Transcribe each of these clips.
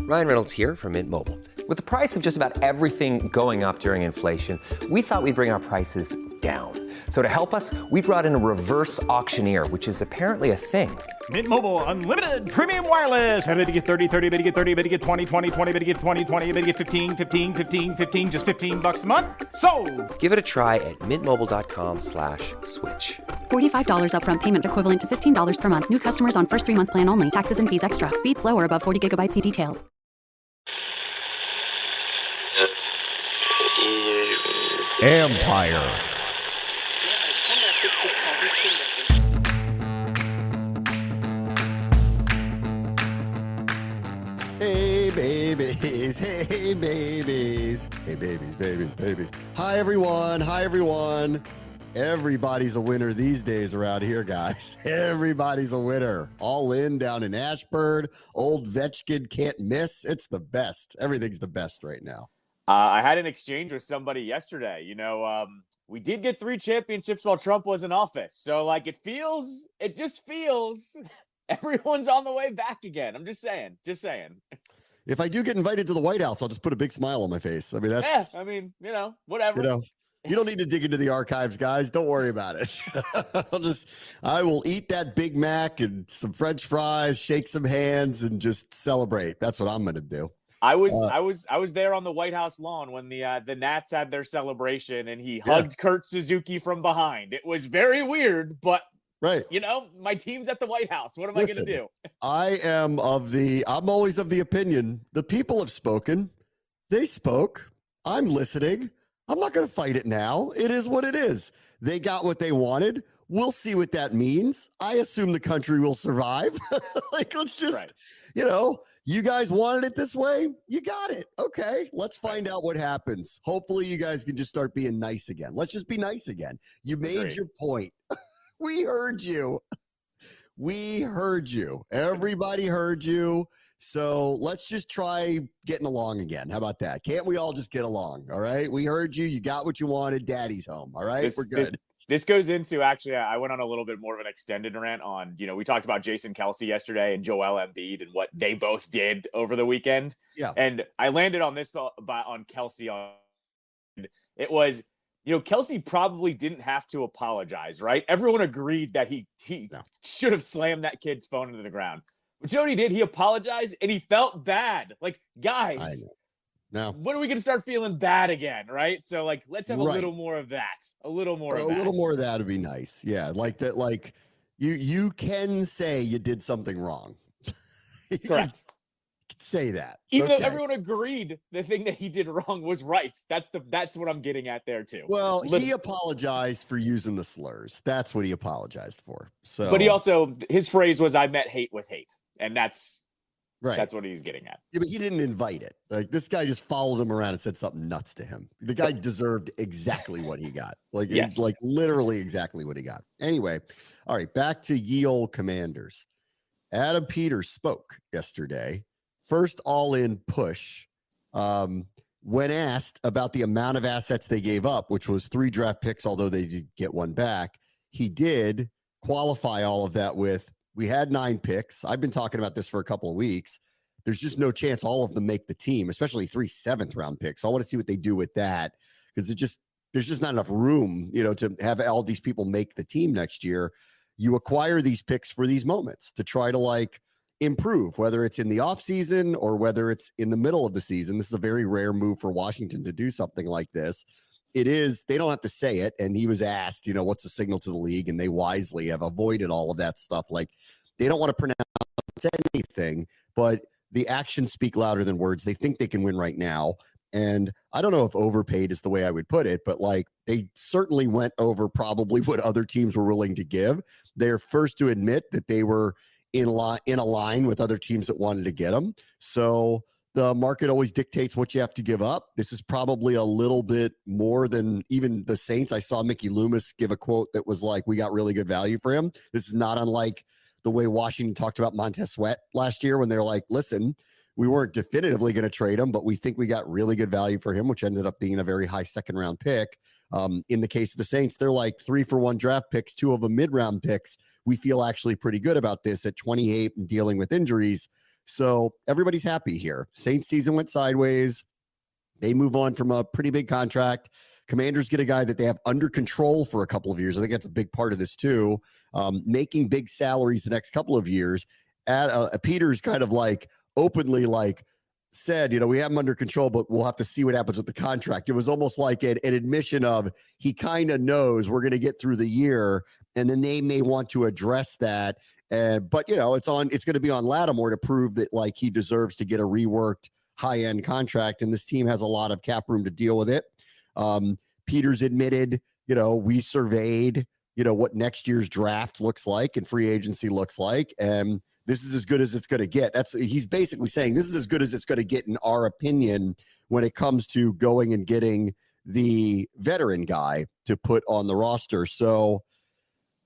Ryan Reynolds here from Mint Mobile. With the price of just about everything going up during inflation, we thought we'd bring our prices down. So to help us, we brought in a reverse auctioneer, which is apparently a thing. Mint Mobile Unlimited Premium Wireless. How to get 30, 30, bit to get 30, bit to get 20, 20, 20, bit to get 20, 20, bit to get 15, 15, 15, 15, just $15 a month? Sold! Give it a try at mintmobile.com/switch. $45 upfront payment equivalent to $15 per month. New customers on first 3-month plan only. Taxes and fees extra. Speed slower above 40 gigabytes. See detail. Empire. Hey babies, hey babies, hey babies, babies. Hi everyone. Everybody's a winner these days around here, guys. Everybody's a winner. All in down in Ashburn. Old Vetchkin can't miss. It's the best. Everything's the best right now. I had an exchange with somebody yesterday. We did get 3 championships while Trump was in office. So, it just feels everyone's on the way back again. I'm just saying. If I do get invited to the White House, I'll just put a big smile on my face. I mean, that's... Yeah, whatever. You don't need to dig into the archives, guys. Don't worry about it. I will eat that Big Mac and some French fries, shake some hands, and just celebrate. That's what I'm going to do. I was there on the White House lawn when the Nats had their celebration, and he hugged Kurt Suzuki from behind. It was very weird, but right. My team's at the White House. What am I going to do? I'm always of the opinion. The people have spoken. They spoke. I'm listening. I'm not going to fight it now. It is what it is. They got what they wanted. We'll see what that means. I assume the country will survive. Let's just, you guys wanted it this way. You got it. Okay. Let's find out what happens. Hopefully you guys can just start being nice again. Let's just be nice again. You made your point. We heard you. Everybody heard you. So let's just try getting along again. How about that? Can't we all just get along? All right. We heard you. You got what you wanted. Daddy's home. All right. We're good. This goes into, actually, I went on a little bit more of an extended rant on, we talked about Jason Kelce yesterday and Joel Embiid and what they both did over the weekend. Yeah. And I landed on this on Kelce. It was, Kelce probably didn't have to apologize, right? Everyone agreed that he should have slammed that kid's phone into the ground. But you know what he did? He apologized and he felt bad. Guys, when are we going to start feeling bad again, right? So, let's have a little more of that. A little more of that would be nice. Yeah, that. You can say you did something wrong. Correct. Say that. Even though everyone agreed the thing that he did wrong was right. That's what I'm getting at there too. Well, he apologized for using the slurs. That's what he apologized for. So, but his phrase was, "I met hate with hate," and that's right. That's what he's getting at. Yeah, but he didn't invite it. This guy just followed him around and said something nuts to him. The guy deserved exactly what he got. Literally exactly what he got. Anyway, all right, back to ye old Commanders. Adam Peters spoke yesterday. First all-in push. When asked about the amount of assets they gave up, which was 3 draft picks, although they did get 1 back, he did qualify all of that with, we had 9 picks. I've been talking about this for a couple of weeks. There's just no chance all of them make the team, especially 3 7th-round picks. So I want to see what they do with that, because there's just not enough room, to have all these people make the team next year. You acquire these picks for these moments to try to improve, whether it's in the offseason or whether it's in the middle of the season. This is a very rare move for Washington to do something like this. It is, they don't have to say it. And he was asked, what's the signal to the league? And they wisely have avoided all of that stuff. They don't want to pronounce anything, but the actions speak louder than words. They think they can win right now. And I don't know if overpaid is the way I would put it, but they certainly went over probably what other teams were willing to give. They're first to admit that they were in a line with other teams that wanted to get them. So the market always dictates what you have to give up. This is probably a little bit more than even the Saints. I saw Mickey Loomis give a quote that was we got really good value for him. This is not unlike the way Washington talked about Montez Sweat last year when they're listen, we weren't definitively going to trade him, but we think we got really good value for him, which ended up being a very high 2nd-round pick. In the case of the Saints, they're 3-for-1 draft picks, 2 of them mid-round picks. We feel actually pretty good about this at 28 and dealing with injuries. So everybody's happy here. Saints season went sideways. They move on from a pretty big contract. Commanders get a guy that they have under control for a couple of years. I think that's a big part of this too. Making big salaries the next couple of years. Peter's kind of like openly like said, we have him under control, but we'll have to see what happens with the contract. It was almost like an admission of he kind of knows we're going to get through the year, and then they may want to address that. But it's going to be on Lattimore to prove that like he deserves to get a reworked high-end contract, and this team has a lot of cap room to deal with it. Peters admitted, we surveyed, what next year's draft looks like and free agency looks like, and this is as good as it's going to get. He's basically saying this is as good as it's going to get in our opinion when it comes to going and getting the veteran guy to put on the roster. So,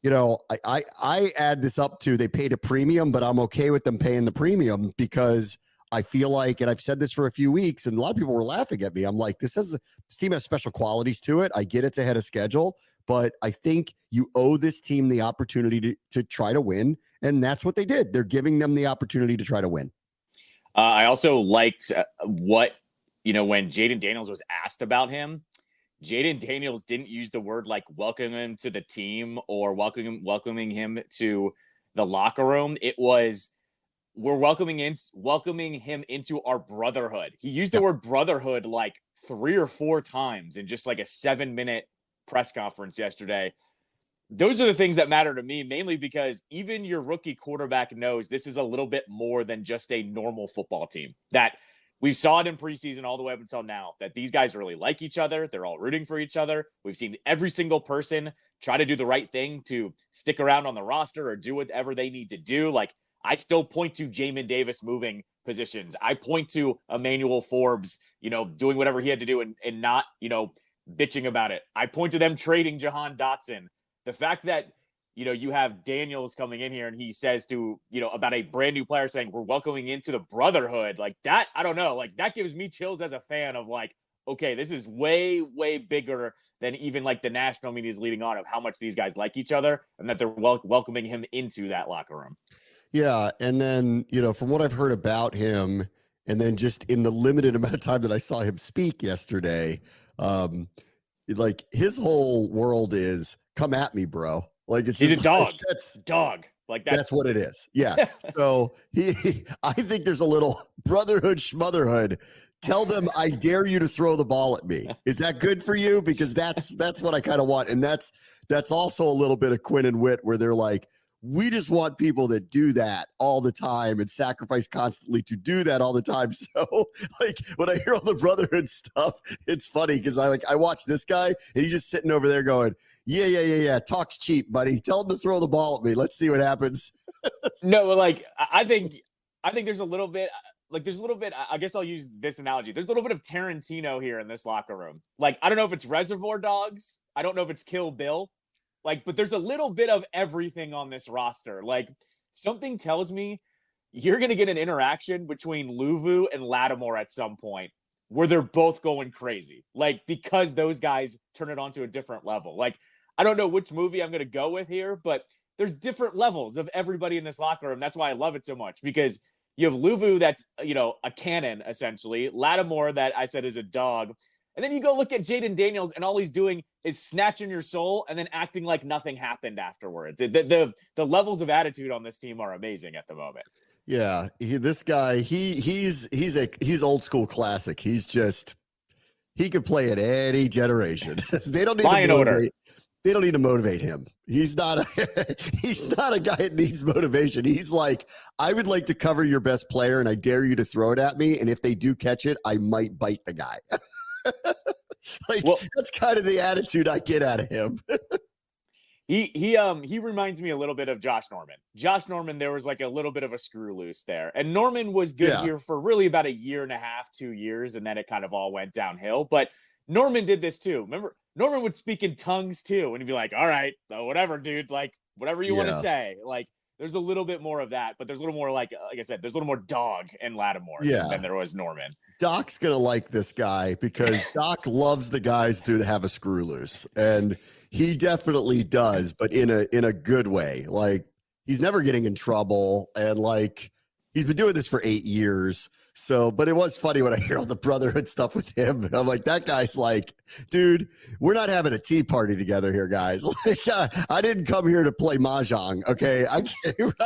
I add this up to they paid a premium, but I'm okay with them paying the premium because I feel like, and I've said this for a few weeks, and a lot of people were laughing at me. I'm like, this team has special qualities to it. I get it's ahead of schedule, but I think you owe this team the opportunity to try to win, and that's what they did. They're giving them the opportunity to try to win. I also liked when Jaden Daniels was asked about him, Jaden Daniels didn't use the word like welcoming him to the team or welcoming him to the locker room. It was, we're welcoming him into our brotherhood. He used the word brotherhood like 3 or 4 times in just like a 7-minute press conference yesterday. Those are the things that matter to me, mainly because even your rookie quarterback knows this is a little bit more than just a normal football team. That we saw it in preseason all the way up until now, that these guys really like each other. They're all rooting for each other. We've seen every single person try to do the right thing to stick around on the roster or do whatever they need to do. Like, I still point to Jamin Davis moving positions. I point to Emmanuel Forbes, doing whatever he had to do and not, bitching about it. I point to them trading Jahan Dotson. The fact that, you have Daniels coming in here and he says to, about a brand new player saying we're welcoming into the brotherhood, like that, I don't know, like that gives me chills as a fan of like, okay, this is way, way bigger than even like the national media is leading on of how much these guys like each other and that they're welcoming him into that locker room. Yeah. And then, from what I've heard about him, and then just in the limited amount of time that I saw him speak yesterday, like his whole world is come at me, bro. Like he's a dog. That's dog. Like that's what it is. Yeah. So I think there's a little brotherhood, schmotherhood. Tell them I dare you to throw the ball at me. Is that good for you? Because that's what I kind of want. And that's also a little bit of Quinn and Witt where they're like, we just want people that do that all the time and sacrifice constantly to do that all the time. So like when I hear all the brotherhood stuff, it's funny because I watch this guy and he's just sitting over there going, yeah. Talk's cheap, buddy. Tell him to throw the ball at me. Let's see what happens. No, like I think there's a little bit, I guess I'll use this analogy. There's a little bit of Tarantino here in this locker room. Like, I don't know if it's Reservoir Dogs. I don't know if it's Kill Bill. Like, but there's a little bit of everything on this roster. Like, something tells me you're going to get an interaction between Luvu and Lattimore at some point where they're both going crazy. Like, because those guys turn it on to a different level. Like, I don't know which movie I'm going to go with here, but there's different levels of everybody in this locker room. That's why I love it so much, because you have Luvu that's, a cannon, essentially. Lattimore that I said is a dog. And then you go look at Jaden Daniels, and all he's doing is snatching your soul and then acting like nothing happened afterwards. The levels of attitude on this team are amazing at the moment. Yeah, this guy, he's old school classic. He could play at any generation. They don't need to motivate. They don't need to motivate him. He's not a guy that needs motivation. He's like, I would like to cover your best player, and I dare you to throw it at me. And if they do catch it, I might bite the guy. That's kind of the attitude I get out of him. He reminds me a little bit of Josh Norman. Josh Norman, there was like a little bit of a screw loose there. And Norman was good here for really about 1.5 years, 2 years, and then it kind of all went downhill. But Norman did this too. Remember, Norman would speak in tongues too, and he'd be like, all right, whatever, dude, like whatever you want to say. Like, there's a little bit more of that, but there's a little more like I said, there's a little more dog in Lattimore than there was Norman. Doc's going to like this guy because Doc loves the guys to have a screw loose, and he definitely does, but in a good way. Like, he's never getting in trouble, and like, He's been doing this for 8 years. So, but it was funny when I hear all the brotherhood stuff with him. I'm like, that guy's like, dude, we're not having a tea party together here, guys. Like, I didn't come here to play mahjong, okay? I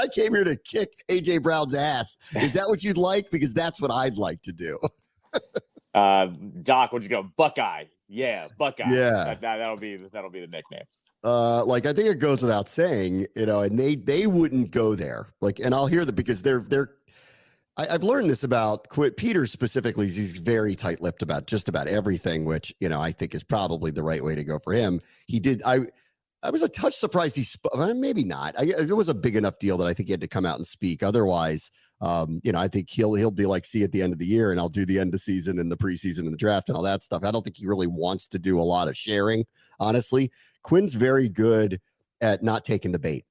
came here to kick AJ Brown's ass. Is that what you'd like? Because that's what I'd like to do. Doc, what'd you go? Buckeye. Yeah, Buckeye. Yeah, that'll be the nickname. Like, I think it goes without saying, and they wouldn't go there. Like, and I'll hear that because I've learned this about Peter specifically. He's very tight-lipped about just about everything, which, I think is probably the right way to go for him. He did. I was a touch surprised maybe not. It was a big enough deal that I think he had to come out and speak. Otherwise, I think he'll be like, see you at the end of the year, and I'll do the end of season and the preseason and the draft and all that stuff. I don't think he really wants to do a lot of sharing, honestly. Quinn's very good at not taking the bait.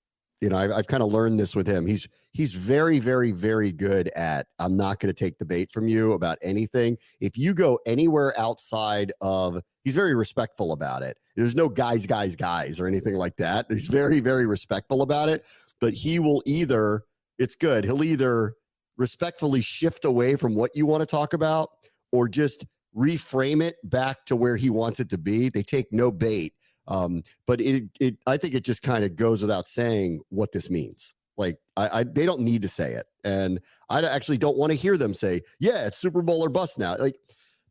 I've kind of learned this with him. He's very, very, very good at, I'm not going to take the bait from you about anything. If you go anywhere outside of, he's very respectful about it. There's no guys or anything like that. He's very, very respectful about it, but he'll either respectfully shift away from what you want to talk about or just reframe it back to where he wants it to be. They take no bait. But I think it just kind of goes without saying what this means. Like, they don't need to say it. And I actually don't want to hear them say, yeah, it's Super Bowl or bust now. Like,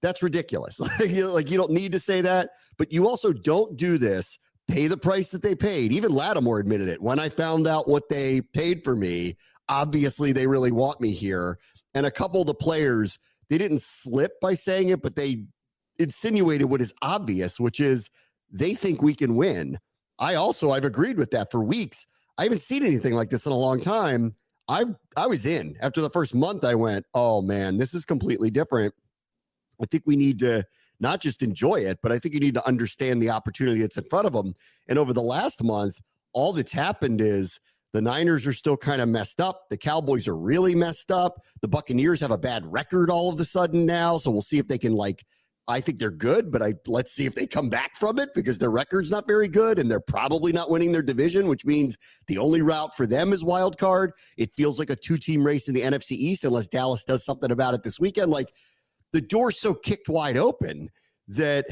that's ridiculous. You don't need to say that, but you also don't do this, pay the price that they paid. Even Lattimore admitted it. When I found out what they paid for me, obviously they really want me here. And a couple of the players, they didn't slip by saying it, but they insinuated what is obvious, which is, they think we can win. I've agreed with that for weeks. I haven't seen anything like this in a long time. I was in. After the first month, I went, oh man, this is completely different. I think we need to not just enjoy it, but I think you need to understand the opportunity that's in front of them. And over the last month, all that's happened is the Niners are still kind of messed up. The Cowboys are really messed up. The Buccaneers have a bad record all of a sudden now. So we'll see if they can I think they're good, but let's see if they come back from it because their record's not very good and they're probably not winning their division, which means the only route for them is wild card. It feels like a 2-team race in the NFC East unless Dallas does something about it this weekend. Like, the door's so kicked wide open that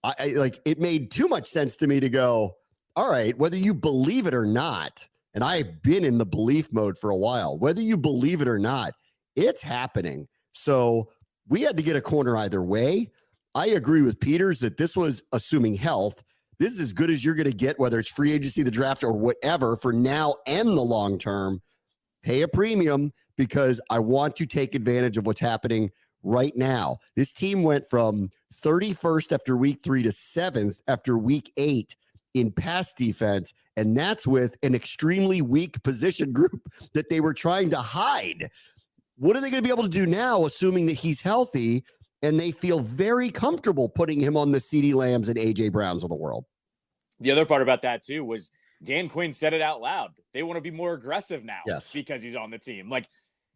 it made too much sense to me to go, all right, whether you believe it or not, and I've been in the belief mode for a while, whether you believe it or not, it's happening. So we had to get a corner either way. I agree with Peters that this was assuming health. This is as good as you're going to get, whether it's free agency, the draft, or whatever, for now and the long term. Pay a premium because I want to take advantage of what's happening right now. This team went from 31st after week 3 to 7th after week 8 in pass defense, and that's with an extremely weak position group that they were trying to hide. What are they going to be able to do now, assuming that he's healthy? And they feel very comfortable putting him on the CeeDee Lambs and AJ Browns of the world. The other part about that, too, was Dan Quinn said it out loud. They want to be more aggressive now because he's on the team. Like,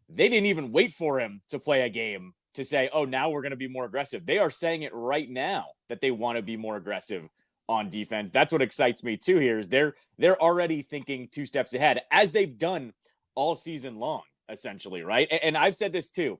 they didn't even wait for him to play a game to say, oh, now we're going to be more aggressive. They are saying it right now that they want to be more aggressive on defense. That's what excites me, too, here is they're already thinking 2 steps ahead, as they've done all season long, essentially, right? And I've said this, too.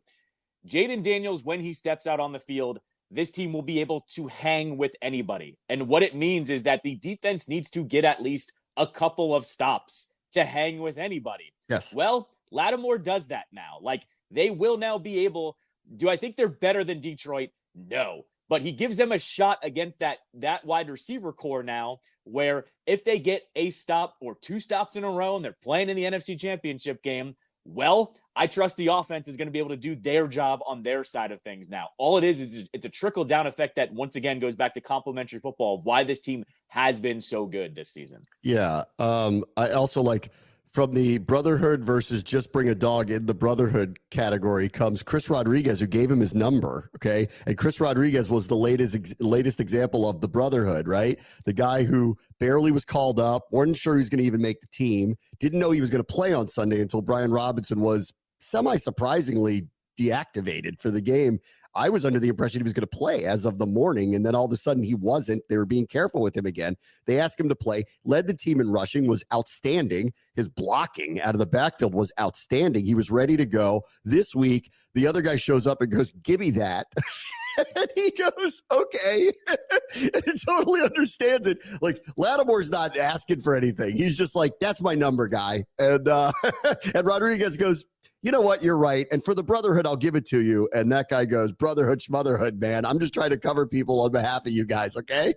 Jaden Daniels, when he steps out on the field, this team will be able to hang with anybody. And what it means is that the defense needs to get at least a couple of stops to hang with anybody. Yes. Well, Lattimore does that now. Like, they will now be able. Do I think they're better than Detroit? No. But he gives them a shot against that wide receiver core now, where if they get a stop or 2 stops in a row and they're playing in the NFC Championship game, well, I trust the offense is going to be able to do their job on their side of things now. All it is it's a trickle-down effect that, once again, goes back to complementary football, why this team has been so good this season. Yeah. I also like, from the brotherhood versus just bring a dog in the brotherhood category comes Chris Rodriguez, who gave him his number, okay? And Chris Rodriguez was the latest example of the brotherhood, right? The guy who barely was called up, wasn't sure he was going to even make the team, didn't know he was going to play on Sunday until Brian Robinson was semi-surprisingly deactivated for the game. I was under the impression he was going to play as of the morning, and then all of a sudden he wasn't. They were being careful with him again. They asked him to play, led the team in rushing, was outstanding. His blocking out of the backfield was outstanding. He was ready to go. This week, the other guy shows up and goes, "Give me that." And he goes, "Okay." And he totally understands it. Like, Lattimore's not asking for anything. He's just like, "That's my number, guy." And and Rodriguez goes, "You know what? You're right. And for the brotherhood, I'll give it to you." And that guy goes, "Brotherhood, schmotherhood, man. I'm just trying to cover people on behalf of you guys, okay?"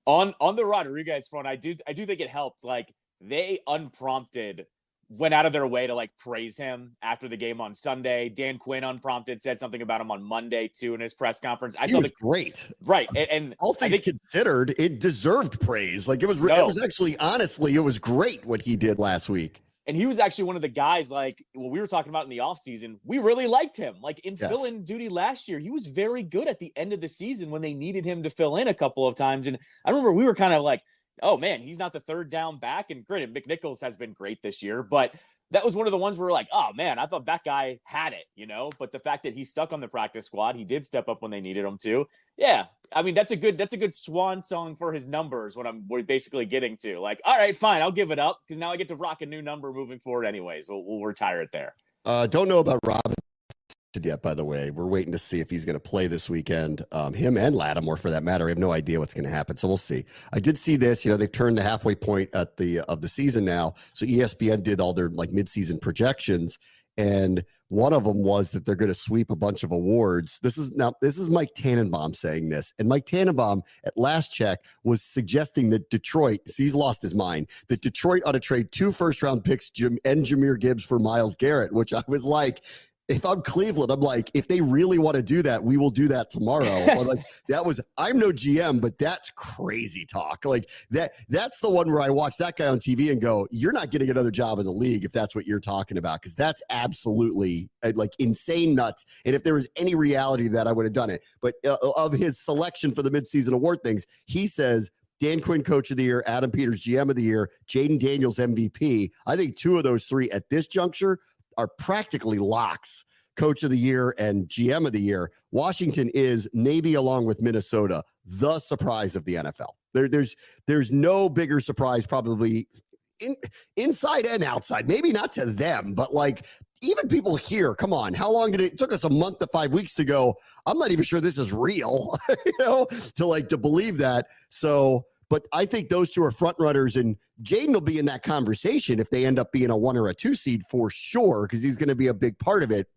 On the Rodriguez front, I do think it helped. Like, they unprompted went out of their way to like praise him after the game on Sunday. Dan Quinn unprompted said something about him on Monday too in his press conference. He was great, right? And all things considered, it deserved praise. Like, it was actually, honestly, it was great what he did last week. And he was actually one of the guys, like, what we were talking about in the offseason. We really liked him. Like, in fill-in duty last year, he was very good at the end of the season when they needed him to fill in a couple of times. And I remember we were kind of like, oh, man, he's not the third down back. And granted, McNichols has been great this year. But that was one of the ones where we're like, oh, man, I thought that guy had it, you know? But the fact that he stuck on the practice squad, he did step up when they needed him to. Yeah, I mean, that's a good swan song for his numbers, what we're basically getting to. Like, all right, fine, I'll give it up because now I get to rock a new number moving forward anyways. We'll retire it there. Don't know about Robinson yet, by the way. We're waiting to see if he's going to play this weekend. Him and Lattimore, for that matter. I have no idea what's going to happen, so we'll see. I did see this. You know, they've turned the halfway point of the season now. So ESPN did all their like midseason projections, and one of them was that they're going to sweep a bunch of awards. This is Mike Tannenbaum saying this, and Mike Tannenbaum at last check was suggesting that Detroit, he's lost his mind, that Detroit ought to trade 2 first-round picks and Jahmyr Gibbs for Myles Garrett, which I was like, if I'm Cleveland, I'm like, if they really want to do that, we will do that tomorrow. Like, I'm no GM, but that's crazy talk. Like, that's the one where I watch that guy on TV and go, you're not getting another job in the league if that's what you're talking about, because that's absolutely like insane nuts. And if there was any reality to that, I would have done it. But of his selection for the midseason award things, he says Dan Quinn, Coach of the Year, Adam Peters, GM of the Year, Jaden Daniels, MVP. I think 2 of those 3 at this juncture are practically locks, Coach of the Year and GM of the Year. Washington is, maybe along with Minnesota, the surprise of the NFL. There's no bigger surprise probably inside and outside. Maybe not to them, but like even people here, come on, how long did it took us a month to 5 weeks to go, I'm not even sure this is real, to believe that. So, but I think those 2 are front runners, and Jaden will be in that conversation if they end up being a 1 or a 2 seed for sure, because he's going to be a big part of it.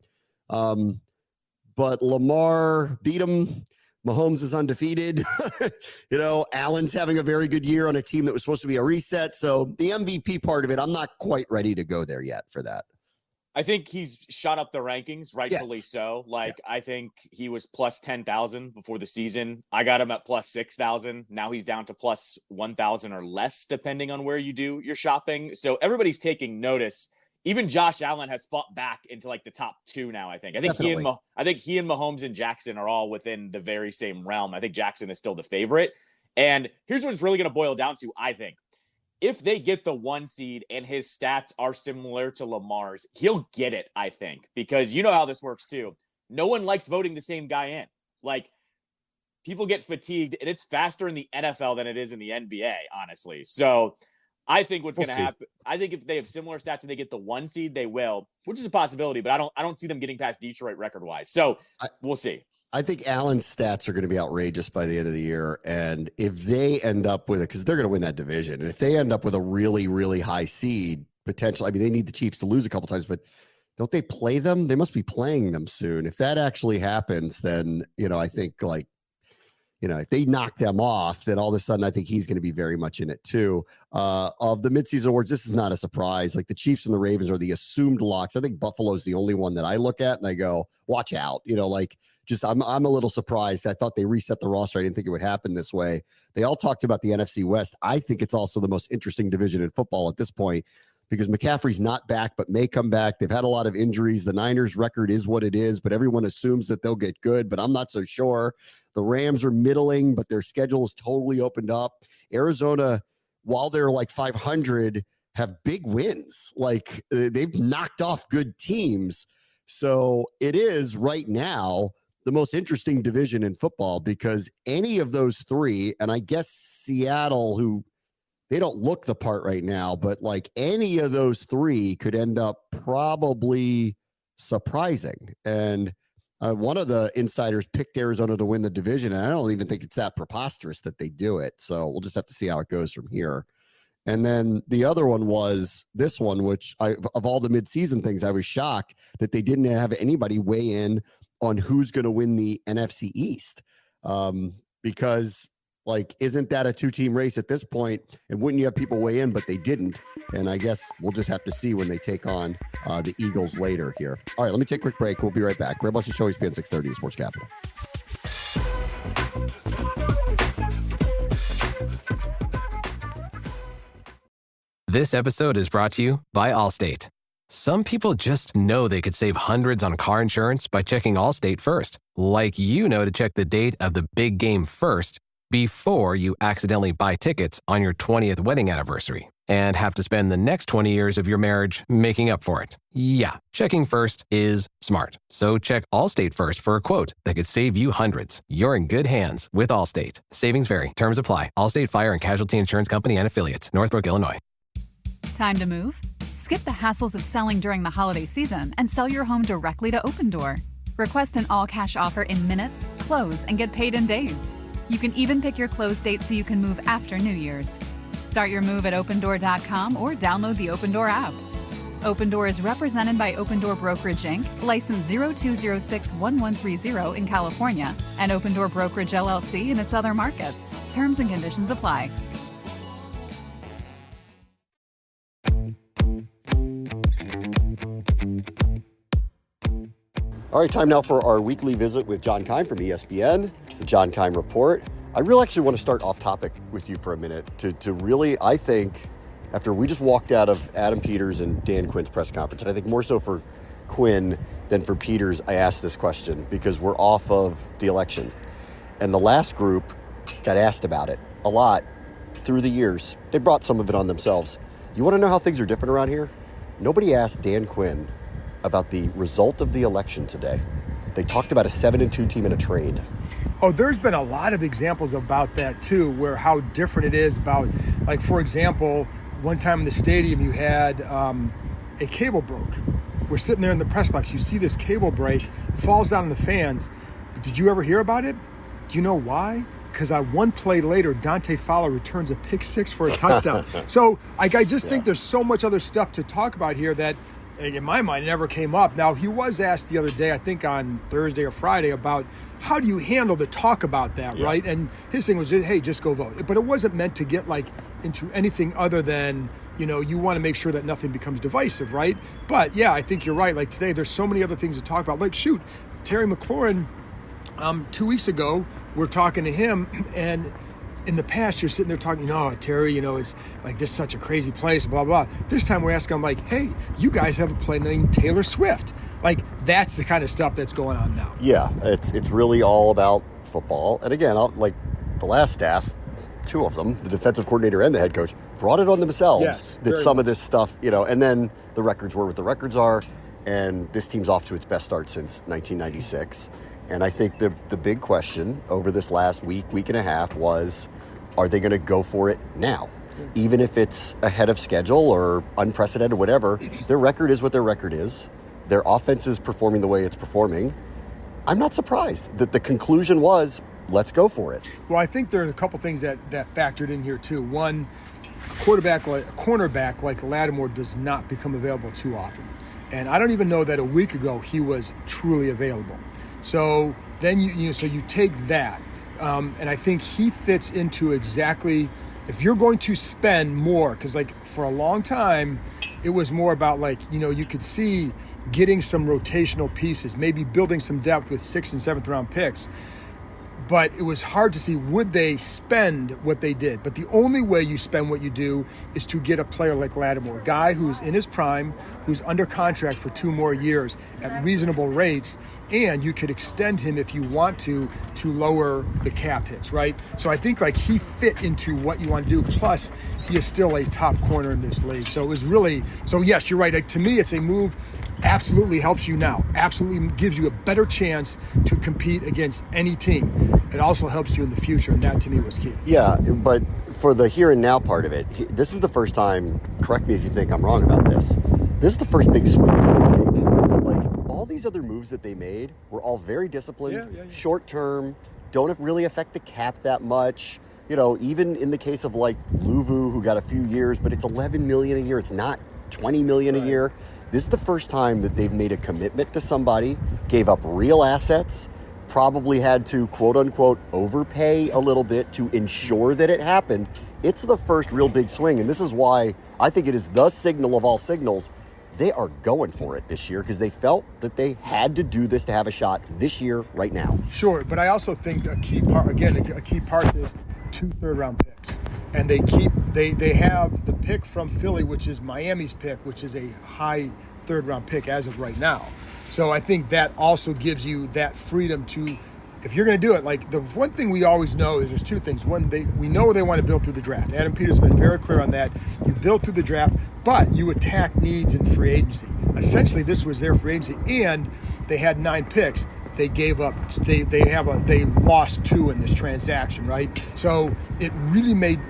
But Lamar beat him. Mahomes is undefeated. Allen's having a very good year on a team that was supposed to be a reset. So the MVP part of it, I'm not quite ready to go there yet for that. I think he's shot up the rankings, rightfully so. I think he was plus 10,000 before the season. I got him at plus 6,000. Now he's down to plus 1,000 or less, depending on where you do your shopping. So everybody's taking notice. Even Josh Allen has fought back into like the top 2 now. I think he and Mahomes and Jackson are all within the very same realm. I think Jackson is still the favorite. And here's what it's really going to boil down to. I think if they get the 1 seed and his stats are similar to Lamar's, he'll get it, I think, because you know how this works too. No one likes voting the same guy in. Like, people get fatigued, and it's faster in the NFL than it is in the NBA, honestly. So I think what's going to happen, I think if they have similar stats and they get the 1 seed, they will, which is a possibility, but I don't see them getting past Detroit record-wise. So we'll see. I think Allen's stats are going to be outrageous by the end of the year. And if they end up with it, because they're going to win that division, and if they end up with a really, really high seed potential, I mean, they need the Chiefs to lose a couple times, but don't they play them? They must be playing them soon. If that actually happens, then, I think if they knock them off, then all of a sudden I think he's going to be very much in it too. Of the midseason awards, this is not a surprise. Like, the Chiefs and the Ravens are the assumed locks. I think Buffalo's the only one that I look at and I go, watch out. I'm a little surprised. I thought they reset the roster. I didn't think it would happen this way. They all talked about the NFC West. I think it's also the most interesting division in football at this point, because McCaffrey's not back, but may come back. They've had a lot of injuries. The Niners record is what it is, but everyone assumes that they'll get good, but I'm not so sure. The Rams are middling, but their schedule is totally opened up. Arizona, while they're like 500, have big wins. Like, they've knocked off good teams. So it is right now the most interesting division in football, because any of those three, and I guess Seattle, who they don't look the part right now, but like any of those three could end up probably surprising. And one of the insiders picked Arizona to win the division, and I don't even think it's that preposterous that they do it. So we'll just have to see how it goes from here. And then the other one was this one, which of all the midseason things, I was shocked that they didn't have anybody weigh in on who's going to win the NFC East. Because, like, isn't that a two-team race at this point? And wouldn't you have people weigh in? But they didn't. And I guess we'll just have to see when they take on the Eagles later here. All right, let me take a quick break. We'll be right back. Red Bus Show, ESPN 630, Sports Capital. This episode is brought to you by Allstate. Some people just know they could save hundreds on car insurance by checking Allstate first. Like you know to check the date of the big game first before you accidentally buy tickets on your 20th wedding anniversary and have to spend the next 20 years of your marriage making up for it. Yeah, checking first is smart. So check Allstate first for a quote that could save you hundreds. You're in good hands with Allstate. Savings vary. Terms apply. Allstate Fire and Casualty Insurance Company and Affiliates. Northbrook, Illinois. Time to move? Skip the hassles of selling during the holiday season and sell your home directly to Open Door. Request an all-cash offer in minutes, close, and get paid in days. You can even pick your close date so you can move after New Year's. Start your move at opendoor.com or download the Open Door app. Open Door is represented by Open Door Brokerage Inc., license 02061130 in California, and Open Door Brokerage LLC in its other markets. Terms and conditions apply. All right, time now for our weekly visit with John Keim from ESPN, the John Keim Report. I really actually want to start off topic with you for a minute to really, I think, after we just walked out of Adam Peters and Dan Quinn's press conference, and I think more so for Quinn than for Peters, I asked this question because we're off of the election. And the last group got asked about it a lot through the years. They brought some of it on themselves. You want to know how things are different around here? Nobody asked Dan Quinn about the result of the election today. They talked about a 7-2 team in a trade. Oh, there's been a lot of examples about that too, where how different it is about, like, for example, one time in the stadium you had a cable broke. We're sitting there in the press box. You see this cable break, falls down on the fans. Did you ever hear about it? Do you know why? Because one play later, Dante Fowler returns a pick six for a touchdown. So I just think there's so much other stuff to talk about here that, in my mind, never came up. Now, he was asked the other day, I think on Thursday or Friday, about how do you handle the talk about that, right? And his thing was, hey, just go vote. But it wasn't meant to get into anything other than, you want to make sure that nothing becomes divisive, right? But yeah, I think you're right. Like today, there's so many other things to talk about. Like, shoot, Terry McLaurin, 2 weeks ago, we're talking to him, and in the past, you're sitting there talking, Terry, it's like this is such a crazy place, blah, blah. This time we're asking him, like, hey, you guys have a play named Taylor Swift. Like, that's the kind of stuff that's going on now. Yeah, it's really all about football. And again, like the last staff, two of them, the defensive coordinator and the head coach, brought it on themselves that some of this stuff, and then the records were what the records are. And this team's off to its best start since 1996. And I think the big question over this last week and a half was, are they going to go for it now? Even if it's ahead of schedule or unprecedented, whatever, their record is what their record is. Their offense is performing the way it's performing. I'm not surprised that the conclusion was, let's go for it. Well, I think there are a couple things that factored in here too. One, a cornerback like Lattimore does not become available too often. And I don't even know that a week ago he was truly available. So then you take that, and I think he fits into exactly, if you're going to spend more, because for a long time it was more about you could see getting some rotational pieces, maybe building some depth with 6th and 7th round picks. But it was hard to see, would they spend what they did? But the only way you spend what you do is to get a player like Lattimore, a guy who's in his prime, who's under contract for 2 more years at reasonable rates, and you could extend him if you want to lower the cap hits, right? So I think he fit into what you want to do. Plus, he is still a top corner in this league. So it was really, yes, you're right. To me, it's a move absolutely helps you now. Absolutely gives you a better chance to compete against any team. It also helps you in the future, and that to me was key. Yeah, but for the here and now part of it, this is the first time, correct me if you think I'm wrong about this, this is the first big swing they've taken. Like, all these other moves that they made were all very disciplined, short term, don't really affect the cap that much. You know, even in the case of like Luvu, who got a few years, but it's $11 million a year. It's not $20 million a year. This is the first time that they've made a commitment to somebody, gave up real assets, probably had to, quote unquote, overpay a little bit to ensure that it happened. It's the first real big swing. And this is why I think it is the signal of all signals. They are going for it this year because they felt that they had to do this to have a shot this year, right now. Sure, but I also think a key part is 2 third-round picks, and they have the pick from Philly, which is Miami's pick, which is a high third-round pick as of right now. So I think that also gives you that freedom to, if you're going to do it, like the one thing we always know is there's 2 things. One, we know they want to build through the draft. Adam Peters has been very clear on that. You build through the draft, but you attack needs in free agency. Essentially, this was their free agency, and they had 9 picks. They gave up. They lost 2 in this transaction, right? So it really made.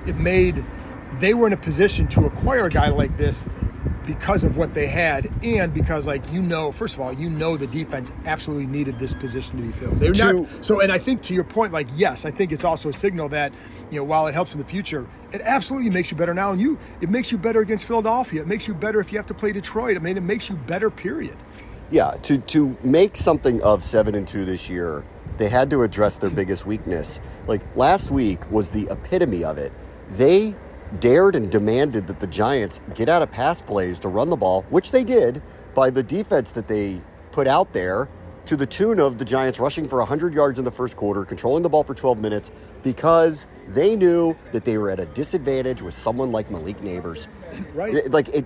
They were in a position to acquire a guy like this because of what they had, and because, like, first of all, the defense absolutely needed this position to be filled. They're not so. And I think to your point, like, yes, I think it's also a signal that, while it helps in the future, it absolutely makes you better now. And it makes you better against Philadelphia. It makes you better if you have to play Detroit. I mean, it makes you better, period. Yeah, to make something of 7-2 this year, they had to address their biggest weakness. Like, last week was the epitome of it. They dared and demanded that the Giants get out of pass plays to run the ball, which they did by the defense that they put out there, to the tune of the Giants rushing for 100 yards in the first quarter, controlling the ball for 12 minutes, because they knew that they were at a disadvantage with someone like Malik Neighbors. Right.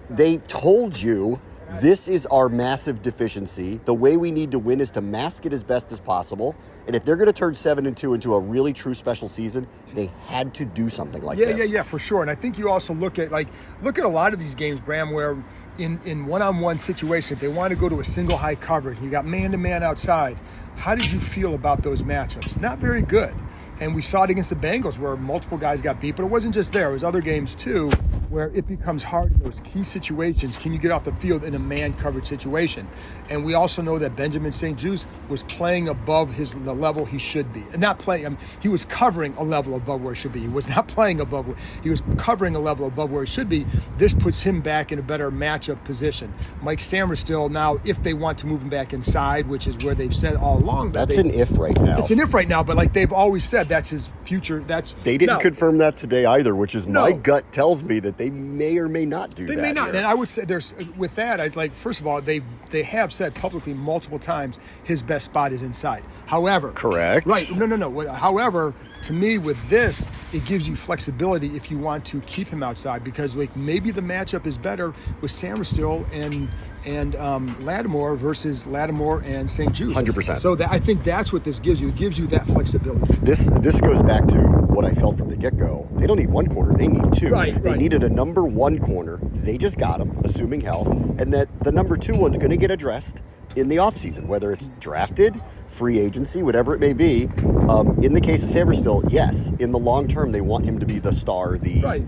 They told you, this is our massive deficiency. The way we need to win is to mask it as best as possible. And if they're going to turn 7-2 into a really true special season, they had to do something like this. Yeah, for sure. And I think you also look at a lot of these games, Bram, where in one-on-one situations, if they want to go to a single high coverage, you got man-to-man outside. How did you feel about those matchups? Not very good. And we saw it against the Bengals where multiple guys got beat, but it wasn't just there. It was other games too, where it becomes hard in those key situations. Can you get off the field in a man coverage situation? And we also know that Benjamin St-Juste was playing above the level he should be. And not playing, he was covering a level above where he should be. He was not playing above, he was covering a level above where he should be. This puts him back in a better matchup position. Mike Sainristil now, if they want to move him back inside, which is where they've said all along. That's an if right now. It's an if right now, but like they've always said, that's his future. They didn't confirm that today either, which is my gut tells me that they may or may not do that. They may not. Here. And I would say with that, I'd like, first of all, they have said publicly multiple times his best spot is inside. However, correct. Right. No. However, to me, with this, it gives you flexibility if you want to keep him outside, because like maybe the matchup is better with Sainristil and Lattimore versus Lattimore and St-Juste. 100%. So I think that's what this gives you. It gives you that flexibility. This goes back to what I felt from the get-go. They don't need one corner. They need 2. They needed a number 1 corner. They just got him, assuming health, and that the number 2 one's going to get addressed in the offseason, whether it's drafted, free agency, whatever it may be. In the case of Sainristil, yes, in the long term, they want him to be the star,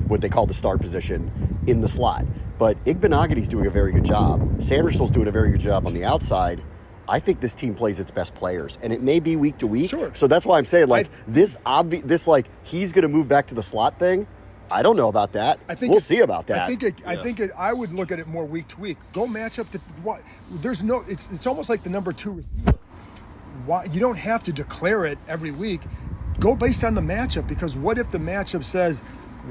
what they call the star position in the slot. But Igbenogany's doing a very good job. Sainristil's doing a very good job on the outside. I think this team plays its best players, and it may be week to week. Sure. So that's why I'm saying, he's going to move back to the slot thing. I don't know about that. We'll see about that. I would look at it more week to week. Go match up to what? It's almost like the number 2 receiver. Why you don't have to declare it every week. Go based on the matchup, because what if the matchup says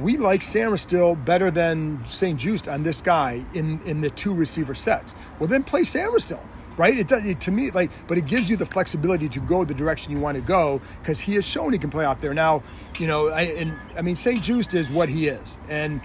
we like Sainristil better than St-Juste on this guy in the 2 receiver sets? Well, then play Sainristil. Right? It does to me, but it gives you the flexibility to go the direction you want to go, because he has shown he can play out there. Now, St-Juste is what he is, and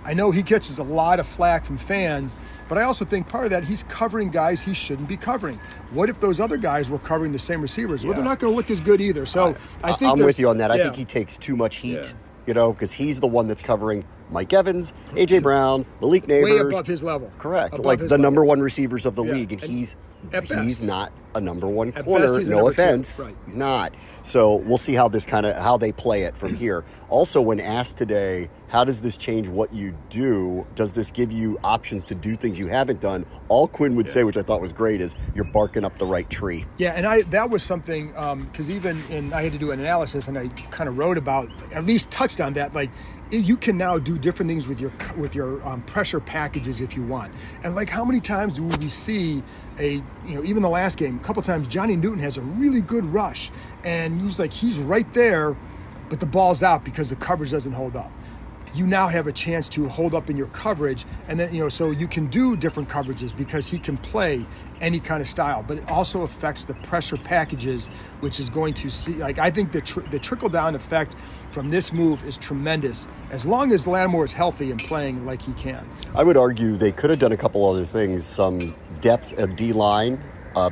I know he catches a lot of flack from fans, but I also think part of that, he's covering guys he shouldn't be covering. What if those other guys were covering the same receivers? Well, they're not going to look as good either. So I think I'm with you on that. I think he takes too much heat. Because he's the one that's covering Mike Evans, A.J. Brown, Malik Neighbors. Way above his level. Correct. Above like his the level. number one receivers of the Yeah. league, and he's best. not a number one At corner. best, he's a No number two. offense. Right. He's not. So we'll see how they play it from here. Also, when asked today, how does this change what you do? Does this give you options to do things you haven't done? All Quinn would say, which I thought was great, is you're barking up the right tree. Yeah, and that was something, because I had to do an analysis, and I kind of wrote about, at least touched on that, like, you can now do different things with your pressure packages if you want. And like, how many times do we see even the last game, a couple times Johnny Newton has a really good rush, and he's right there, but the ball's out because the coverage doesn't hold up. You now have a chance to hold up in your coverage, and then so you can do different coverages because he can play any kind of style. But it also affects the pressure packages, which is going to see. Like, I think the trickle down effect from this move is tremendous, as long as Lattimore is healthy and playing like he can. I would argue they could have done a couple other things, some depth of D-line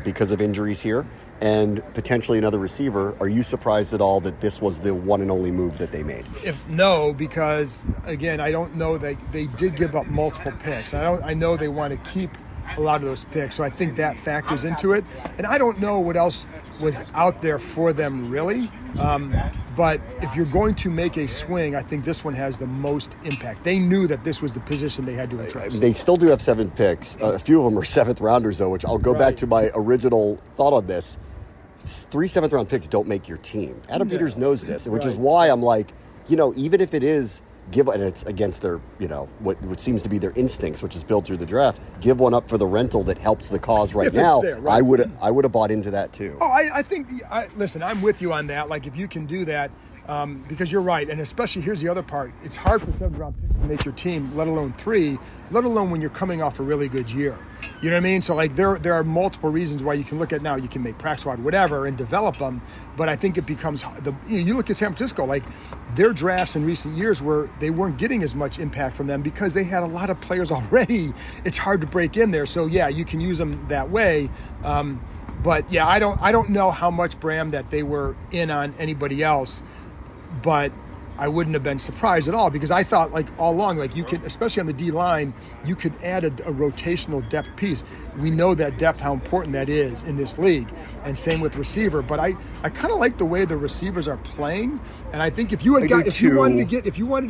because of injuries here, and potentially another receiver. Are you surprised at all that this was the one and only move that they made? No, because again, I don't know that they did give up multiple picks. I know they want to keep a lot of those picks, so I think that factors into it. And I don't know what else was out there for them really. But if you're going to make a swing, I think this one has the most impact. They knew that this was the position they had to address. They still do have 7 picks. A few of them are 7th rounders, though, which I'll go back to my original thought on this. 3 7th-round picks don't make your team. Adam Peters knows this, which is why I'm like, even if it is and it's against their, what seems to be their instincts, which is built through the draft, give one up for the rental that helps the cause right now. There, right? I would have bought into that too. Oh, I think, listen, I'm with you on that. Like, if you can do that, because you're right, and especially here's the other part. It's hard for 7th-round picks to make your team, let alone 3, let alone when you're coming off a really good year. You know what I mean? So like there are multiple reasons why you can look at now. You can make practice squad, whatever, and develop them. But I think it becomes you look at San Francisco, like their drafts in recent years where they weren't getting as much impact from them because they had a lot of players already. It's hard to break in there. So yeah, you can use them that way. But yeah, I don't know how much, Bram, that they were in on anybody else. But I wouldn't have been surprised at all, because I thought, like, all along, like, you could, especially on the D line, you could add a rotational depth piece. We know that depth, how important that is in this league, and same with receiver. But I kind of like the way the receivers are playing, and I think if you wanted to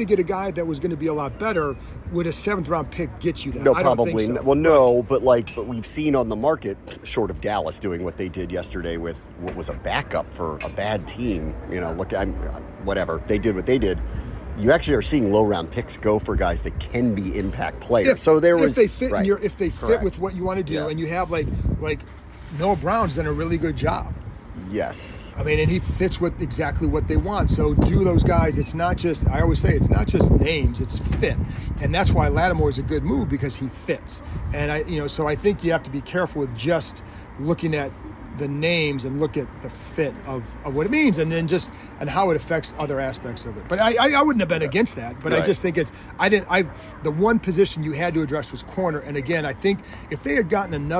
get a guy that was going to be a lot better, would a 7th-round pick get you that? No, I don't probably. think so. Well, no, but we've seen on the market, short of Dallas doing what they did yesterday with what was a backup for a bad team. Whatever, they did what they did. You actually are seeing low-round picks go for guys that can be impact players. If they fit with what you want to do, and you have like Noah Brown's done a really good job. Yes. I mean, and he fits with exactly what they want. So do those guys. It's not just, I always say, it's not just names, it's fit. And that's why Lattimore is a good move, because he fits. And so I think you have to be careful with just looking at the names and look at the fit of what it means, and then and how it affects other aspects of it. But I wouldn't have been against that, but right. I just think the one position you had to address was corner. And again, I think if they had gotten an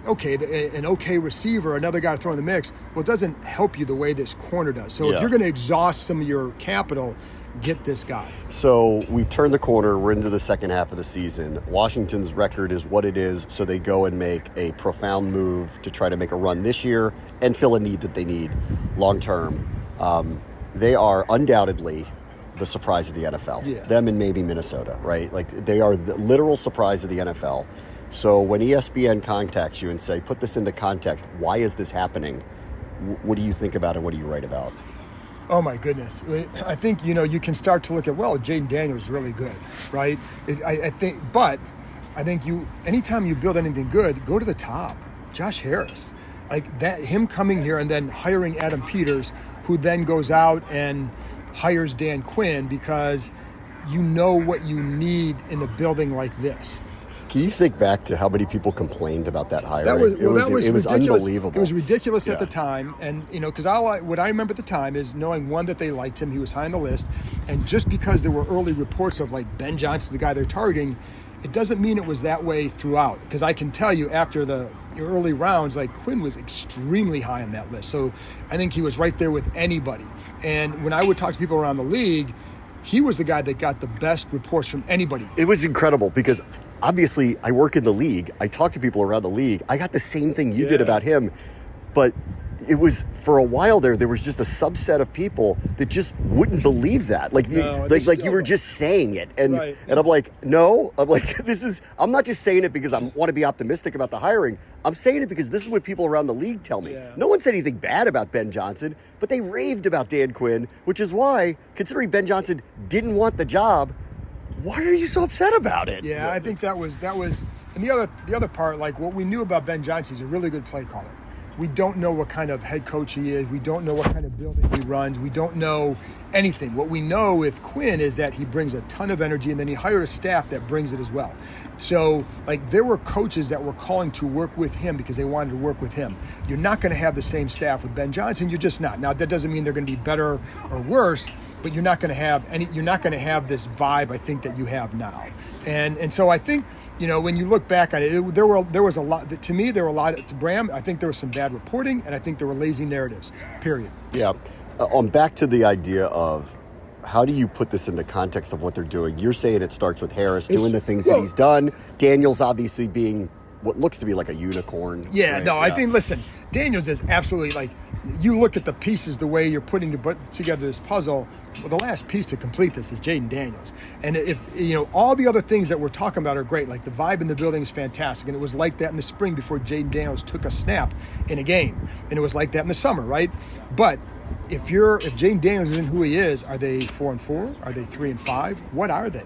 okay receiver, another guy to throw in the mix, well, it doesn't help you the way this corner does. So if you're going to exhaust some of your capital, get this guy. So we've turned the corner. We're into the second half of the season. Washington's record is what it is, so they go and make a profound move to try to make a run this year and fill a need that they need long term. They are undoubtedly the surprise of the NFL. Yeah. Them and maybe Minnesota, right? Like, they are the literal surprise of the NFL. So when ESPN contacts you and say, put this into context, why is this happening? What do you think about it? What do you write about? Oh my goodness. I think, you can start to look at, Jaden Daniels is really good, right? I think anytime you build anything good, go to the top. Josh Harris, like that, him coming here and then hiring Adam Peters, who then goes out and hires Dan Quinn, because you know what you need in a building like this. Can you think back to how many people complained about that hiring? It was unbelievable. It was ridiculous at the time, and because what I remember at the time is knowing, one, that they liked him, he was high on the list, and just because there were early reports of like Ben Johnson, the guy they're targeting, it doesn't mean it was that way throughout. Because I can tell you, after the early rounds, like, Quinn was extremely high on that list, so I think he was right there with anybody. And when I would talk to people around the league, he was the guy that got the best reports from anybody. It was incredible because obviously I work in the league. I talk to people around the league. I got the same thing you did about him, but it was for a while there was just a subset of people that just wouldn't believe that. Like you were just saying it. And and I'm like, no. I'm like, I'm not just saying it because I want to be optimistic about the hiring. I'm saying it because this is what people around the league tell me. Yeah. No one said anything bad about Ben Johnson, but they raved about Dan Quinn, which is why, considering Ben Johnson didn't want the job, why are you so upset about it? Yeah, I think that was and the other part, like what we knew about Ben Johnson, he's a really good play caller. We don't know what kind of head coach he is. We don't know what kind of building he runs. We don't know anything. What we know with Quinn is that he brings a ton of energy, and then he hired a staff that brings it as well. So, like, there were coaches that were calling to work with him because they wanted to work with him. You're not going to have the same staff with Ben Johnson. You're just not. Now, that doesn't mean they're going to be better or worse, but you're not going to have this vibe, I think, that you have now. And so I think, you know, when you look back on it, there was a lot. To me, there were a lot. To Bram, I think there was some bad reporting, and I think there were lazy narratives. Period. Yeah. Back to the idea of how do you put this into context of what they're doing? You're saying it starts with Harris doing the things that he's done. Daniels obviously being what looks to be like a unicorn. Yeah. Right? No, I think. Listen, Daniels is absolutely like. You look at the pieces, the way you're putting together this puzzle. Well, the last piece to complete this is Jaden Daniels. And if, you know, all the other things that we're talking about are great, like the vibe in the building is fantastic. And it was like that in the spring before Jaden Daniels took a snap in a game. And it was like that in the summer, right? But if Jaden Daniels isn't who he is, are they 4-4? Are they 3-5? What are they?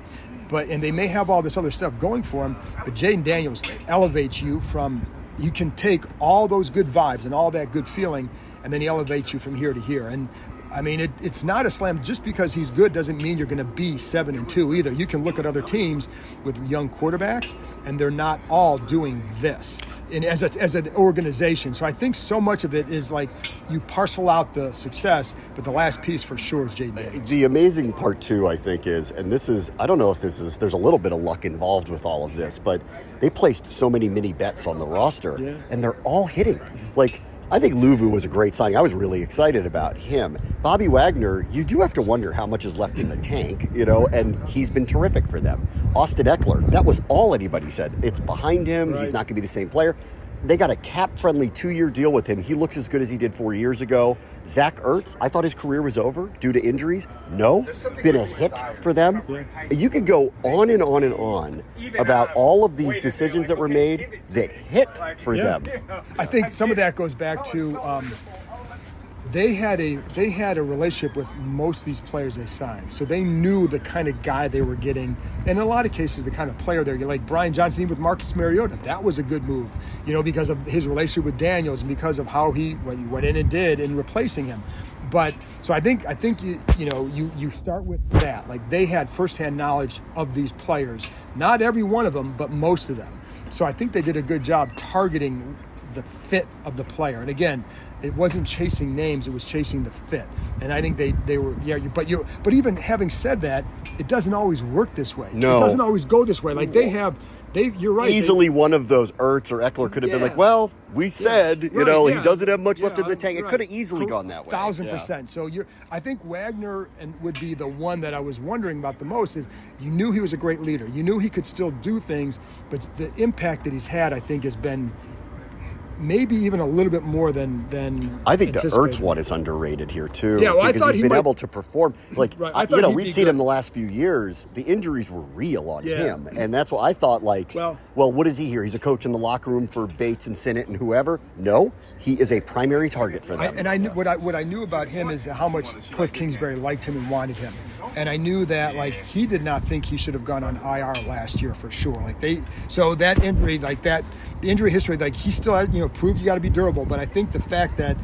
And they may have all this other stuff going for them, but Jaden Daniels elevates you from, you can take all those good vibes and all that good feeling, and then he elevates you from here to here. And I mean, it's not a slam. Just because he's good doesn't mean you're going to be 7-2 either. You can look at other teams with young quarterbacks, and they're not all doing this as an organization. So I think so much of it is like you parcel out the success, but the last piece for sure is Jaden Daniels. The amazing part too, I think, is, and this is, I don't know if this is, there's a little bit of luck involved with all of this, but they placed so many mini bets on the roster, and they're all hitting. Like, I think Luvu was a great signing. I was really excited about him. Bobby Wagner, you do have to wonder how much is left in the tank, you know, and he's been terrific for them. Austin Eckler, that was all anybody said. It's behind him. Right. He's not going to be the same player. They got a cap-friendly 2-year deal with him. He looks as good as he did 4 years ago. Zach Ertz, I thought his career was over due to injuries. No, been a hit for them. You could go on and on and on about all of these decisions that were made that hit for them. I think some of that goes back to they had a relationship with most of these players they signed, so they knew the kind of guy they were getting, and in a lot of cases the kind of player they're getting. Like Brian Johnson, even with Marcus Mariota, that was a good move, you know, because of his relationship with Daniels and because of how he went in and did in replacing him. But so I think you start with that. Like, they had firsthand knowledge of these players, not every one of them, but most of them. So I think they did a good job targeting the fit of the player. And again, it wasn't chasing names, it was chasing the fit. And I think they were, but even having said that, it doesn't always work this way. No. It doesn't always go this way. Like you're right. Easily one of those Ertz or Eckler could have been like, well, we said, he doesn't have much left in the tank. It could have easily gone that way. 1,000%. So I think Wagner would be the one that I was wondering about the most. Is you knew he was a great leader. You knew he could still do things, but the impact that he's had, I think, has been maybe even a little bit more than I think the Ertz one is underrated here too. Yeah, well, because I thought he's been able to perform. Like, we've seen him the last few years. The injuries were real on him, and that's what I thought. Like, well, what is he here? He's a coach in the locker room for Bates and Sinnott and whoever. No, he is a primary target for them. I knew what I knew about him is how much Cliff Kingsbury liked him and wanted him. And I knew that, like, he did not think he should have gone on IR last year for sure. So that injury, like that, the injury history, like, he still has, proved you got to be durable. But I think the fact that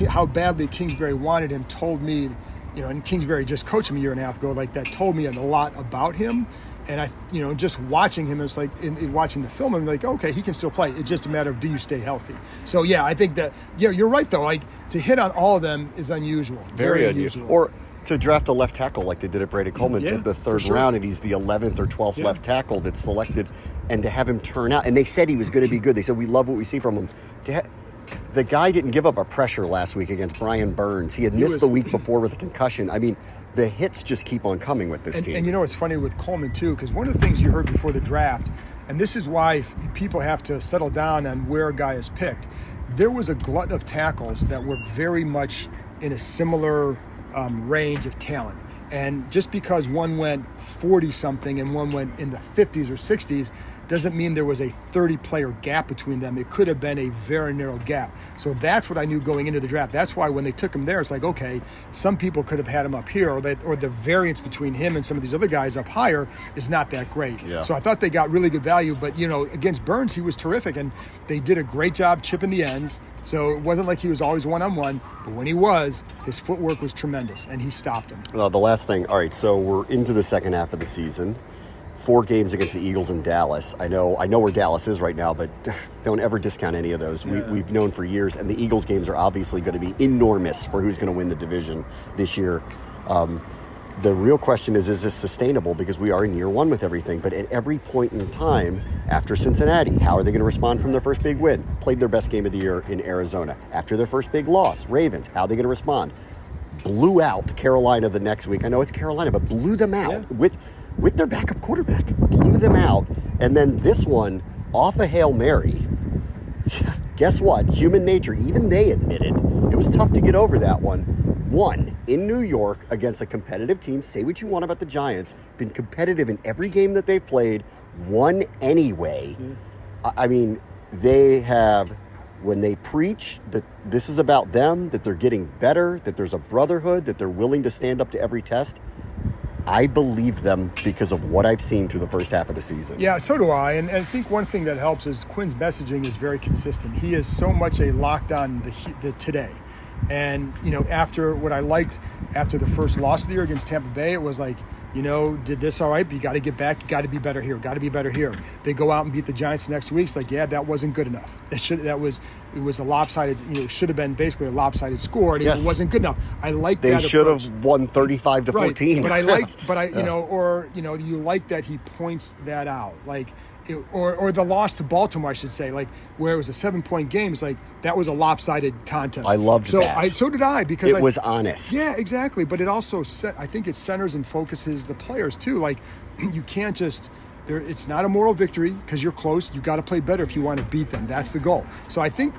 how badly Kingsbury wanted him told me, and Kingsbury just coached him a year and a half ago, like, that told me a lot about him. And I, just watching him, it's like in watching the film, I'm like, okay, he can still play. It's just a matter of, do you stay healthy? So yeah, I think that, you're right though. Like, to hit on all of them is unusual, very unusual. Or to draft a left tackle like they did at Brady Coleman in the third round, and he's the 11th or 12th left tackle that's selected, and to have him turn out, and they said he was going to be good. They said, we love what we see from him. the guy didn't give up a pressure last week against Brian Burns. He had missed the week before with a concussion. I mean, the hits just keep on coming with this team. And you know, it's funny with Coleman too, because one of the things you heard before the draft, and this is why people have to settle down on where a guy is picked. There was a glut of tackles that were very much in a similar range of talent. And just because one went 40-something and one went in the 50s or 60s doesn't mean there was a 30-player gap between them. It could have been a very narrow gap. So that's what I knew going into the draft. That's why when they took him there, it's like, okay, some people could have had him up here, or the variance between him and some of these other guys up higher is not that great. Yeah. So I thought they got really good value. But, you know, against Burns, he was terrific, and they did a great job chipping the ends. So it wasn't like he was always one-on-one, but when he was, his footwork was tremendous, and he stopped him. The last thing, all right, so we're into the second half of the season. 4 games against the Eagles in Dallas. I know where Dallas is right now, but don't ever discount any of those. Yeah. We've known for years, and the Eagles games are obviously going to be enormous for who's going to win the division this year. The real question is this sustainable? Because we are in year 1 with everything, but at every point in time after Cincinnati, how are they going to respond from their first big win? Played their best game of the year in Arizona. After their first big loss, Ravens, how are they going to respond? Blew out Carolina the next week. I know it's Carolina, but blew them out with their backup quarterback. Blew them out. And then this one, off a Hail Mary. Guess what? Human nature, even they admitted, it was tough to get over that one. Won in New York against a competitive team. Say what you want about the Giants. Been competitive in every game that they've played. Won anyway. I mean, they have, when they preach that this is about them, that they're getting better, that there's a brotherhood, that they're willing to stand up to every test, I believe them because of what I've seen through the first half of the season. Yeah, so do I. And I think one thing that helps is Quinn's messaging is very consistent. He is so much a locked on the today. And, you know, after what I liked after the first loss of the year against Tampa Bay, it was like, you know, did this all right, but you got to get back. You got to be better here. Got to be better here. They go out and beat the Giants next week. It's like, yeah, that wasn't good enough. It was a lopsided. You know, it should have been basically a lopsided score, and it wasn't good enough. I like that. They should have won 35-14. Right. But you like that he points that out, like. Or the loss to Baltimore, I should say, like where it was a 7-point game. It's like that was a lopsided contest. I loved that. So did I, because it was honest. Yeah, exactly. But it also I think it centers and focuses the players too. Like you can't just it's not a moral victory because you're close. You got to play better if you want to beat them. That's the goal. So I think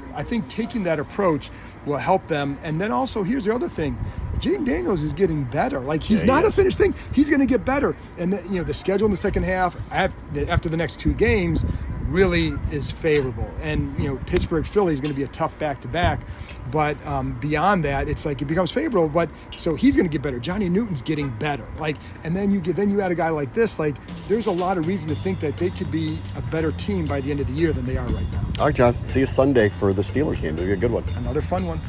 taking that approach will help them. And then also here's the other thing. Jaden Daniels is getting better. Like he's not a finished thing. He's going to get better. And the schedule in the second half after the next 2 games really is favorable. And Pittsburgh Philly is going to be a tough back-to-back. But beyond that, it's like it becomes favorable. But so he's going to get better. Johnny Newton's getting better. Like, and then you add a guy like this. Like, there's a lot of reason to think that they could be a better team by the end of the year than they are right now. All right, John. See you Sunday for the Steelers game. It'll be a good one. Another fun one.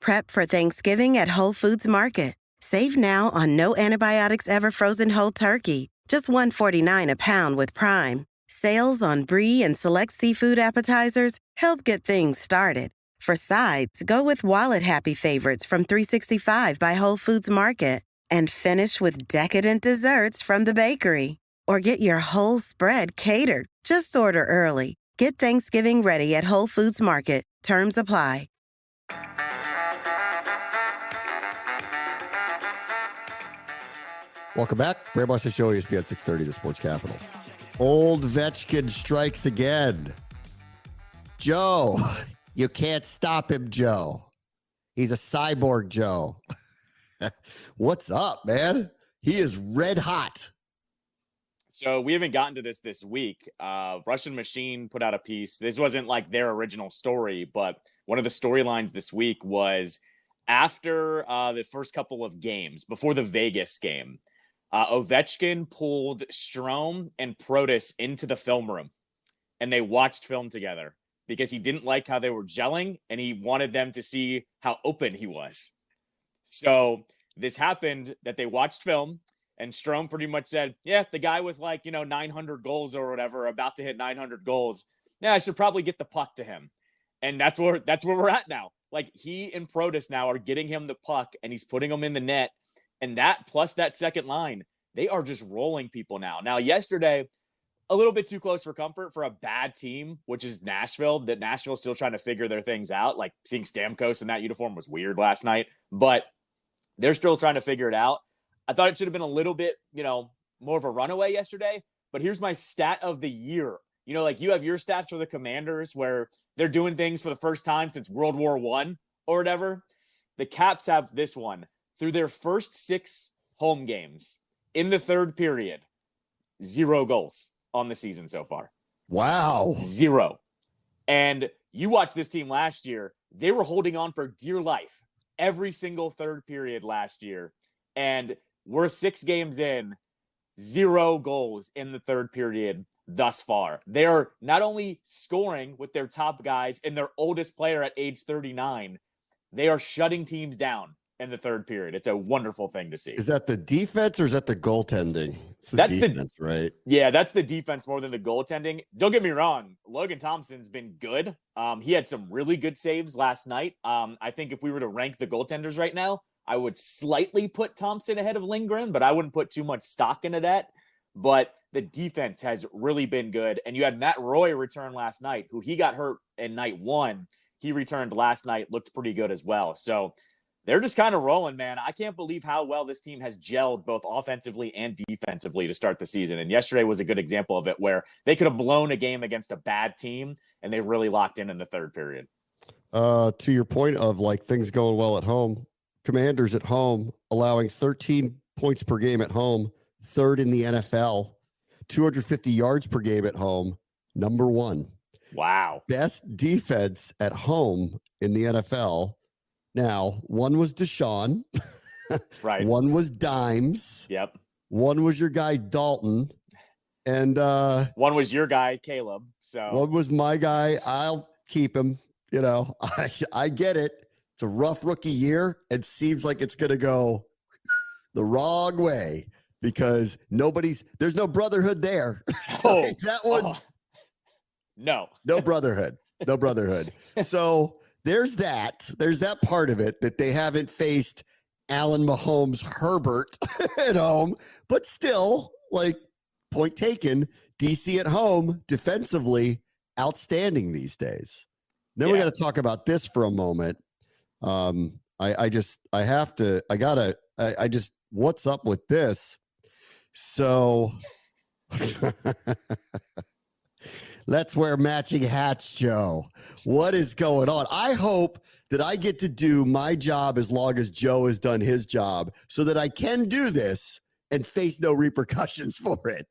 Prep for Thanksgiving at Whole Foods Market. Save now on no antibiotics ever frozen whole turkey, just $1.49 a pound with Prime. Sales on brie and select seafood appetizers help get things started. For sides, go with wallet-happy favorites from 365 by Whole Foods Market. And finish with decadent desserts from the bakery. Or get your whole spread catered. Just order early. Get Thanksgiving ready at Whole Foods Market. Terms apply. Welcome back. Brad Marshall Show, ESPN 630, the Sports Capital. Old Vetchkin strikes again. Joe, you can't stop him, Joe. He's a cyborg, Joe. What's up, man? He is red hot. So we haven't gotten to this week. Russian Machine put out a piece. This wasn't like their original story, but one of the storylines this week was after the first couple of games, before the Vegas game, Ovechkin pulled Strome and Protas into the film room, and they watched film together because he didn't like how they were gelling, and he wanted them to see how open he was. So this happened that they watched film, and Strome pretty much said, yeah, the guy with 900 goals or whatever, about to hit 900 goals. Yeah, I should probably get the puck to him. And that's where we're at now. Like, he and Protas now are getting him the puck, and he's putting him in the net. And that, plus that second line, they are just rolling people now. Now, yesterday, a little bit too close for comfort for a bad team, which is Nashville, that Nashville's still trying to figure their things out. Like seeing Stamkos in that uniform was weird last night, but they're still trying to figure it out. I thought it should have been a little bit, more of a runaway yesterday, but here's my stat of the year. Like you have your stats for the Commanders where they're doing things for the first time since World War I or whatever. The Caps have this one. Through their first 6 home games in the third period, 0 goals on the season so far. Wow. 0. And you watched this team last year. They were holding on for dear life every single third period last year. And we're 6 games in, 0 goals in the third period thus far. They're not only scoring with their top guys and their oldest player at age 39, they are shutting teams down in the third period. It's a wonderful thing to see. Is that the defense or is that the goaltending? That's defense, right? Yeah, that's the defense more than the goaltending. Don't get me wrong. Logan Thompson's been good. He had some really good saves last night. I think if we were to rank the goaltenders right now, I would slightly put Thompson ahead of Lindgren, but I wouldn't put too much stock into that. But the defense has really been good. And you had Matt Roy return last night, who he got hurt in night 1. He returned last night, looked pretty good as well. So they're just kind of rolling, man. I can't believe how well this team has gelled both offensively and defensively to start the season. And yesterday was a good example of it where they could have blown a game against a bad team and they really locked in the third period. To your point of like things going well at home, Commanders at home allowing 13 points per game at home, 3rd in the NFL, 250 yards per game at home, number 1. Wow. Best defense at home in the NFL. Now, one was Deshaun. Right. One was Dimes. Yep. One was your guy, Dalton. And one was your guy, Caleb. So one was my guy. I'll keep him. I get it. It's a rough rookie year. It seems like it's going to go the wrong way because there's no brotherhood there. Oh, that one. Oh. No brotherhood. No brotherhood. So there's that part of it that they haven't faced Allen Mahomes Herbert at home, but still, like, point taken, DC at home defensively outstanding these days. Then we got to talk about this for a moment. What's up with this? So let's wear matching hats, Joe. What is going on? I hope that I get to do my job as long as Joe has done his job so that I can do this and face no repercussions for it.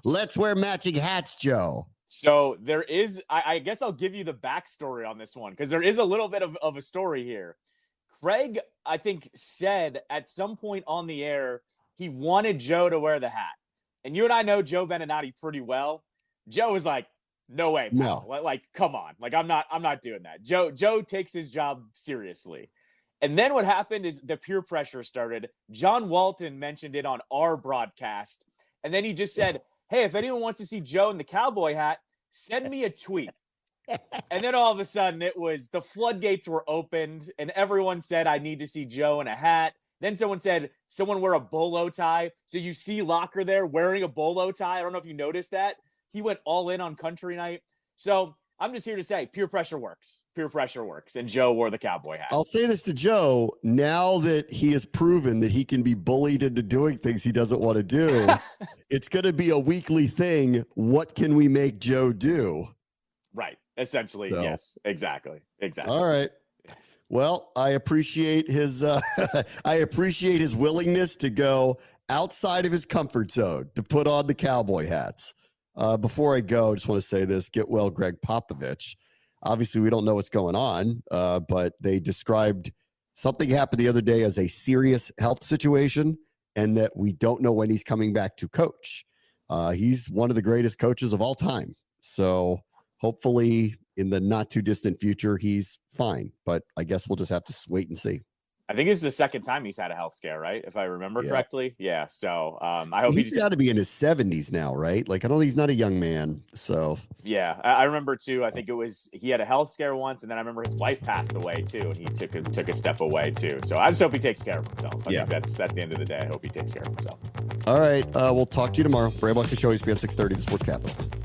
Let's wear matching hats, Joe. So there is, I guess I'll give you the backstory on this one because there is a little bit of a story here. Craig, I think, said at some point on the air he wanted Joe to wear the hat. And you and I know Joe Beninati pretty well. Joe was like, no way, pal. No. Like, come on. Like, I'm not doing that. Joe takes his job seriously. And then what happened is the peer pressure started. John Walton mentioned it on our broadcast. And then he just said, hey, if anyone wants to see Joe in the cowboy hat, send me a tweet. And then all of a sudden it was the floodgates were opened and everyone said, I need to see Joe in a hat. Then someone said, someone wear a bolo tie. So you see Locker there wearing a bolo tie. I don't know if you noticed that. He went all in on country night. So I'm just here to say peer pressure works. Peer pressure works. And Joe wore the cowboy hat. I'll say this to Joe. Now that he has proven that he can be bullied into doing things he doesn't want to do, it's going to be a weekly thing. What can we make Joe do? Right. Essentially. So. Yes, exactly. All right. Well, I appreciate his willingness to go outside of his comfort zone to put on the cowboy hats. Before I go, I just want to say this. Get well, Greg Popovich. Obviously, we don't know what's going on, but they described something happened the other day as a serious health situation and that we don't know when he's coming back to coach. He's one of the greatest coaches of all time. So hopefully in the not too distant future, he's fine. But I guess we'll just have to wait and see. I think it's the second time he's had a health scare, right? If I remember correctly. Yeah. So I hope he's got to be in his 70s now, right? Like, I know he's not a young man. So yeah, I remember too. I think he had a health scare once, and then I remember his wife passed away too, and he took a step away too. So I just hope he takes care of himself. I think that's at the end of the day. I hope he takes care of himself. All right. We'll talk to you tomorrow. Brad Watch the Show, ESPN 630, The Sports Capital.